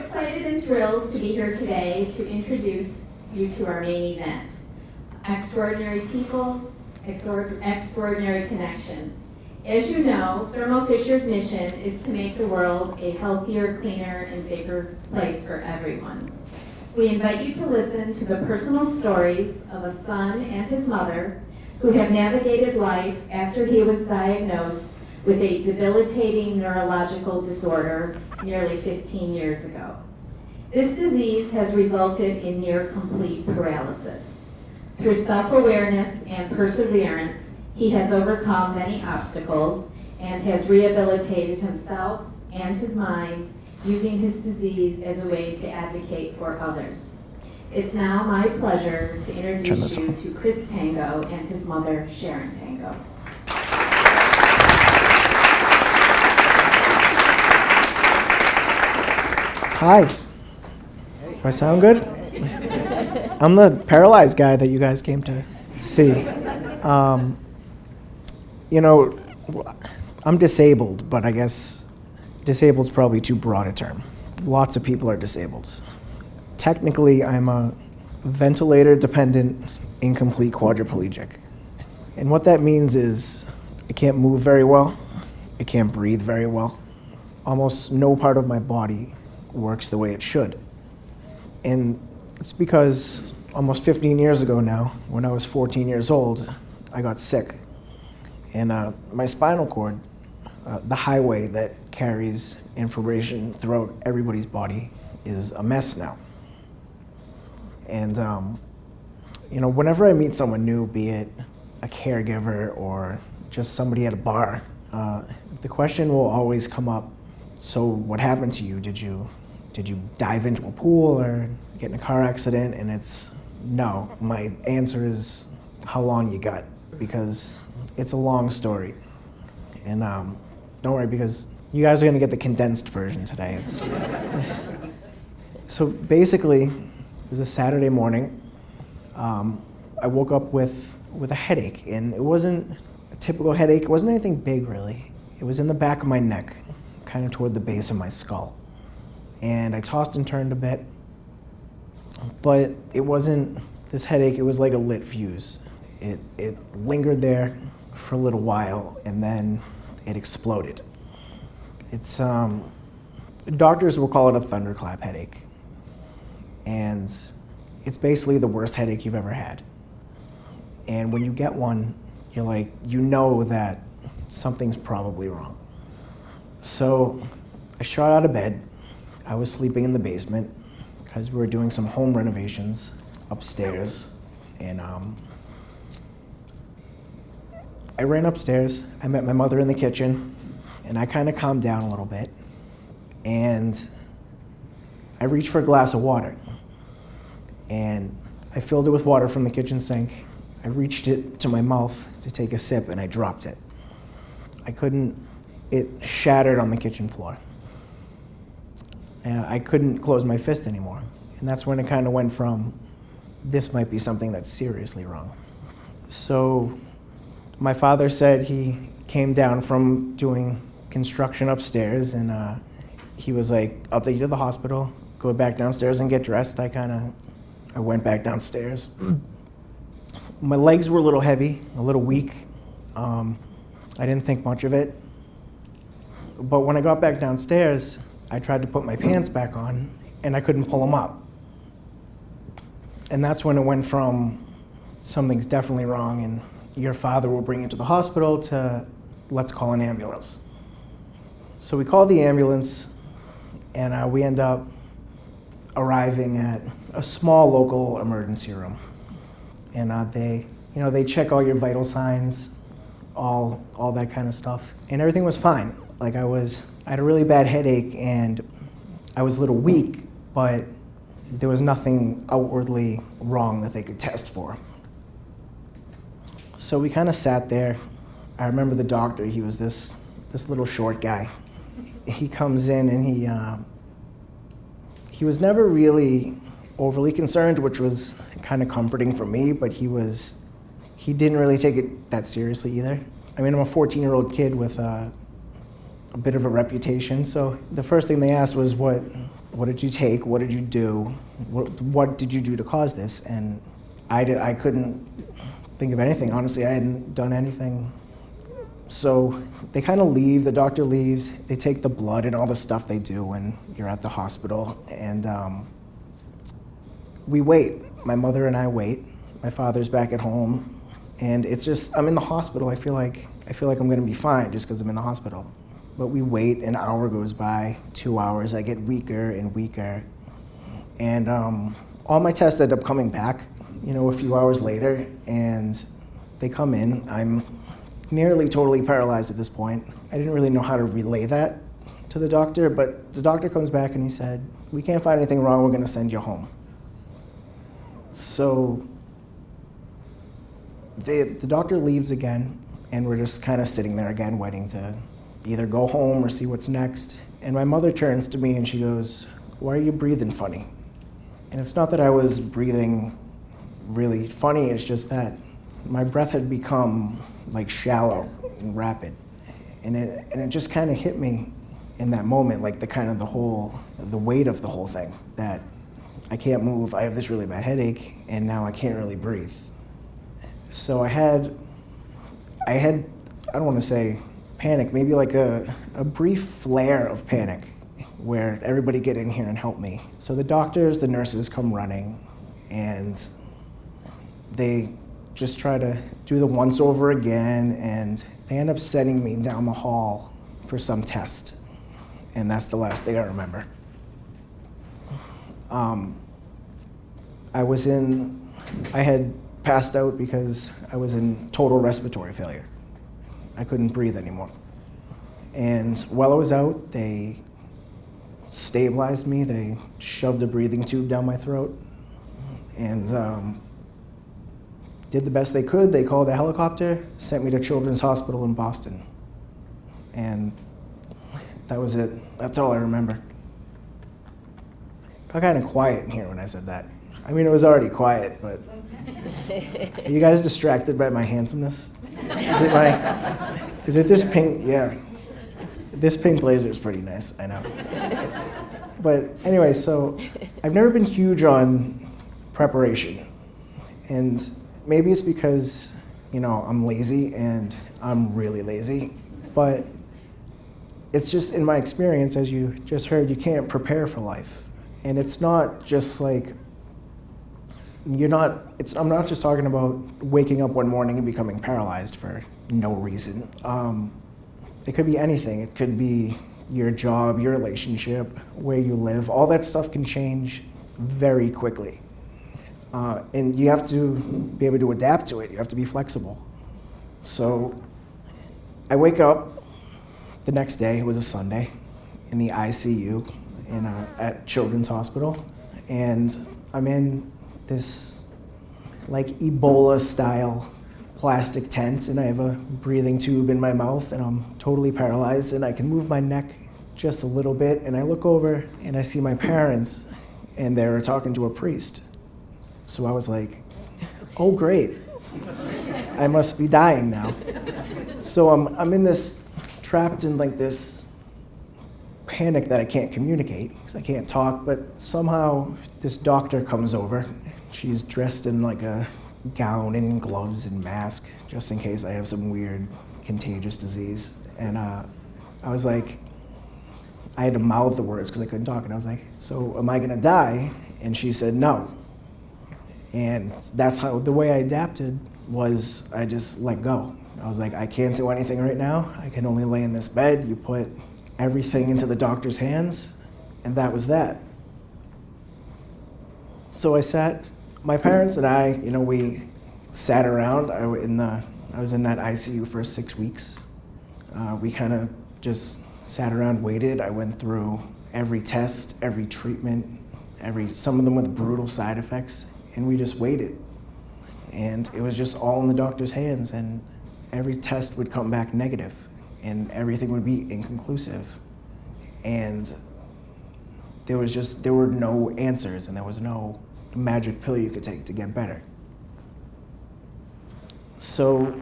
excited and thrilled to be here today to introduce you to our main event, Extraordinary People, Extraordinary Connections. As you know, Thermo Fisher's mission is to make the world a healthier, cleaner, and safer place for everyone. We invite you to listen to the personal stories of a son and his mother who have navigated life after he was diagnosed with a debilitating neurological disorder nearly 15 years ago. This disease has resulted in near complete paralysis. Through self-awareness and perseverance, he has overcome many obstacles and has rehabilitated himself and his mind using his disease as a way to advocate for others. It's now my pleasure to introduce you to Chris Tango and his mother, Sharon Tango. Hi. Do I sound good? I'm the paralyzed guy that you guys came to see. I'm disabled, but I guess disabled is probably too broad a term. Lots of people are disabled. Technically, I'm a ventilator-dependent, incomplete quadriplegic. And what that means is I can't move very well, I can't breathe very well. Almost no part of my body works the way it should. And it's because almost 15 years ago now, when I was 14 years old, I got sick. And my spinal cord, the highway that carries information throughout everybody's body, is a mess now. And whenever I meet someone new, be it a caregiver or just somebody at a bar, the question will always come up, so what happened to you? Did you dive into a pool or get in a car accident? And it's no. My answer is how long you got, because it's a long story. And don't worry, because you guys are gonna get the condensed version today. So basically, it was a Saturday morning. I woke up with a headache, and it wasn't a typical headache. It wasn't anything big, really. It was in the back of my neck, kind of toward the base of my skull. And I tossed and turned a bit, but it wasn't this headache. It was like a lit fuse. It lingered there for a little while, and then it exploded. It's doctors will call it a thunderclap headache, and it's basically the worst headache you've ever had. And when you get one, you're like, you know that something's probably wrong. So I shot out of bed. I was sleeping in the basement because we were doing some home renovations upstairs. And I ran upstairs. I met my mother in the kitchen, and I kind of calmed down a little bit. And I reached for a glass of water. And I filled it with water from the kitchen sink. I reached it to my mouth to take a sip, and I dropped it. It shattered on the kitchen floor. And I couldn't close my fist anymore. And that's when it kind of went from, this might be something that's seriously wrong. So my father said he came down from doing construction upstairs, and he was like, I'll take you to the hospital, go back downstairs and get dressed. I went back downstairs. My legs were a little heavy, a little weak. I didn't think much of it. But when I got back downstairs, I tried to put my pants back on, and I couldn't pull them up. And that's when it went from, something's definitely wrong, and your father will bring you to the hospital, to let's call an ambulance. So we called the ambulance, and we end up arriving at a small local emergency room. And they check all your vital signs, all that kind of stuff. And everything was fine. Like I had a really bad headache, and I was a little weak, but there was nothing outwardly wrong that they could test for. So we kind of sat there. I remember the doctor, he was this little short guy. He comes in, and he was never really overly concerned, which was kind of comforting for me, but he didn't really take it that seriously either. I mean, I'm a 14-year-old kid with a bit of a reputation. So the first thing they asked was, what did you take? What did you do? What did you do to cause this? And I couldn't think of anything. Honestly, I hadn't done anything. So they kind of leave, the doctor leaves, they take the blood and all the stuff they do when you're at the hospital, and we wait. My mother and I wait. My father's back at home, and it's just, I'm in the hospital. I feel like I'm gonna be fine just because I'm in the hospital. But we wait, an hour goes by, 2 hours, I get weaker and weaker. And all my tests end up coming back, a few hours later, and they come in. I'm nearly totally paralyzed at this point. I didn't really know how to relay that to the doctor, but the doctor comes back and he said, "We can't find anything wrong, we're gonna send you home." So the doctor leaves again, and we're just kind of sitting there again, waiting to either go home or see what's next. And my mother turns to me and she goes, "Why are you breathing funny?" And it's not that I was breathing really funny, it's just that my breath had become like shallow and rapid. And it just kind of hit me in that moment, like the weight of the whole thing, that I can't move, I have this really bad headache, and now I can't really breathe. So I had, I don't want to say panic, maybe like a brief flare of panic where everybody get in here and help me. So the doctors, the nurses come running, and they just try to do the once over again, and they end up sending me down the hall for some test. And that's the last thing I remember. I had passed out because I was in total respiratory failure. I couldn't breathe anymore. And while I was out, they stabilized me. They shoved a breathing tube down my throat and did the best they could. They called a helicopter, sent me to Children's Hospital in Boston. And that was it. That's all I remember. I got kind of quiet in here when I said that. I mean, it was already quiet, but are you guys distracted by my handsomeness? Is it this pink? Yeah. This pink blazer is pretty nice, I know. But anyway, so I've never been huge on preparation. And maybe it's because, I'm lazy and I'm really lazy. But it's just in my experience, as you just heard, you can't prepare for life. And it's not just like, I'm not just talking about waking up one morning and becoming paralyzed for no reason. It could be anything. It could be your job, your relationship, where you live. All that stuff can change very quickly. And you have to be able to adapt to it. You have to be flexible. So I wake up the next day, it was a Sunday, in the ICU at Children's Hospital. And I'm in this like Ebola style plastic tent, and I have a breathing tube in my mouth, and I'm totally paralyzed, and I can move my neck just a little bit, and I look over and I see my parents, and they're talking to a priest. So I was like, oh great, I must be dying now. So I'm in this, trapped in like this panic that I can't communicate because I can't talk, but somehow this doctor comes over. She's dressed in like a gown and gloves and mask, just in case I have some weird contagious disease. And I was like, I had to mouth the words because I couldn't talk, and I was like, so am I gonna die? And she said no. And that's how, the way I adapted was I just let go. I was like, I can't do anything right now. I can only lay in this bed. You put everything into the doctor's hands, and that was that. So my parents and I, we sat around. I was in that ICU for 6 weeks. We kind of just sat around, waited. I went through every test, every treatment, some of them with brutal side effects, and we just waited. And it was just all in the doctor's hands, and every test would come back negative, and everything would be inconclusive. And there were no answers, and there was no magic pill you could take to get better. So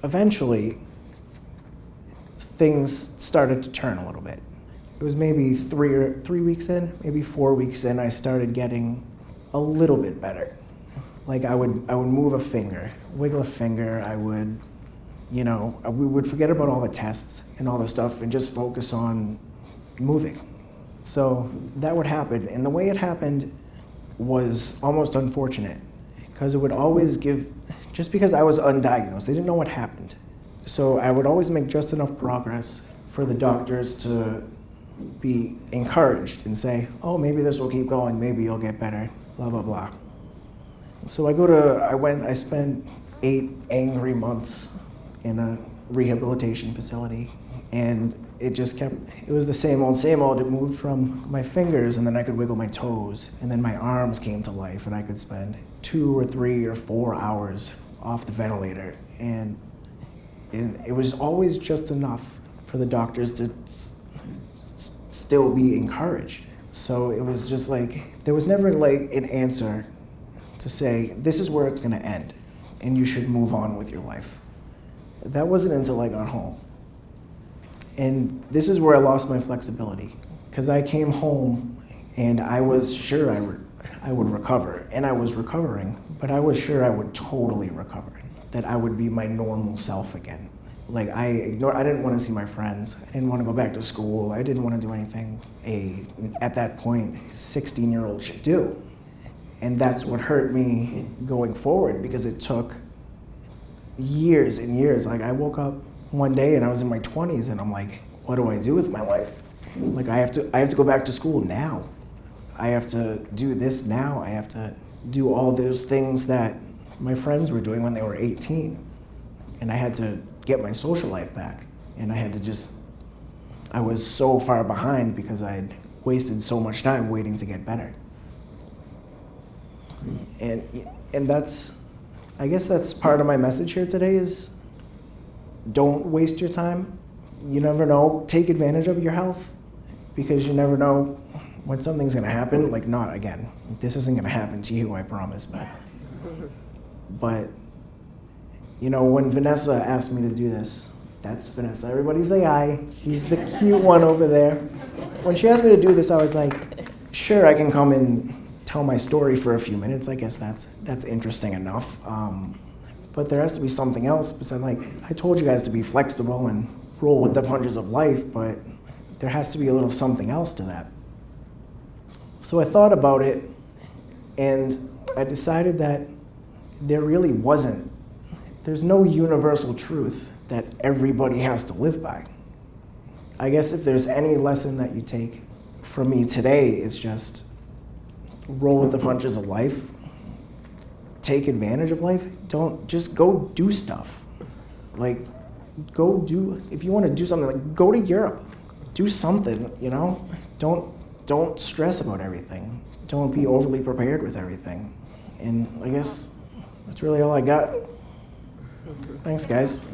eventually, things started to turn a little bit. It was maybe 3 weeks in, maybe 4 weeks in, I started getting a little bit better. Like I would move a finger, wiggle a finger, we would forget about all the tests and all the stuff and just focus on moving. So that would happen, and the way it happened was almost unfortunate, because it would always just because I was undiagnosed, they didn't know what happened. So I would always make just enough progress for the doctors to be encouraged and say, oh, maybe this will keep going, maybe you'll get better, blah, blah, blah. So I spent 8 angry months in a rehabilitation facility, and it was the same old, same old. It moved from my fingers, and then I could wiggle my toes, and then my arms came to life, and I could spend 2 or 3 or 4 hours off the ventilator, and it was always just enough for the doctors to still be encouraged. So it was just like, there was never like an answer to say, this is where it's gonna end, and you should move on with your life. That wasn't until I got home. And this is where I lost my flexibility, because I came home and I was sure I would recover, and I was recovering, but I was sure I would totally recover, that I would be my normal self again. Like I didn't want to see my friends, I didn't want to go back to school, I didn't want to do anything at that point 16-year-old should do. And that's what hurt me going forward, because it took years and years. Like I woke up one day and I was in my 20s and I'm like, what do I do with my life? Like I have to go back to school now. I have to do this now. I have to do all those things that my friends were doing when they were 18. And I had to get my social life back. And I was so far behind because I had wasted so much time waiting to get better. And I guess that's part of my message here today is, don't waste your time. You never know. Take advantage of your health, because you never know when something's gonna happen. Like, not again. This isn't gonna happen to you, I promise. But when Vanessa asked me to do this, that's Vanessa. Everybody say hi. She's the cute one over there. When she asked me to do this, I was like, sure, I can come and tell my story for a few minutes. I guess that's interesting enough. But there has to be something else. Besides, I told you guys to be flexible and roll with the punches of life, but there has to be a little something else to that. So I thought about it, and I decided that there really wasn't. There's no universal truth that everybody has to live by. I guess if there's any lesson that you take from me today, it's just roll with the punches of life. Take advantage of life. Don't just go do stuff. If you want to do something, go to Europe. Do something, Don't stress about everything. Don't be overly prepared with everything. And I guess that's really all I got. Thanks, guys.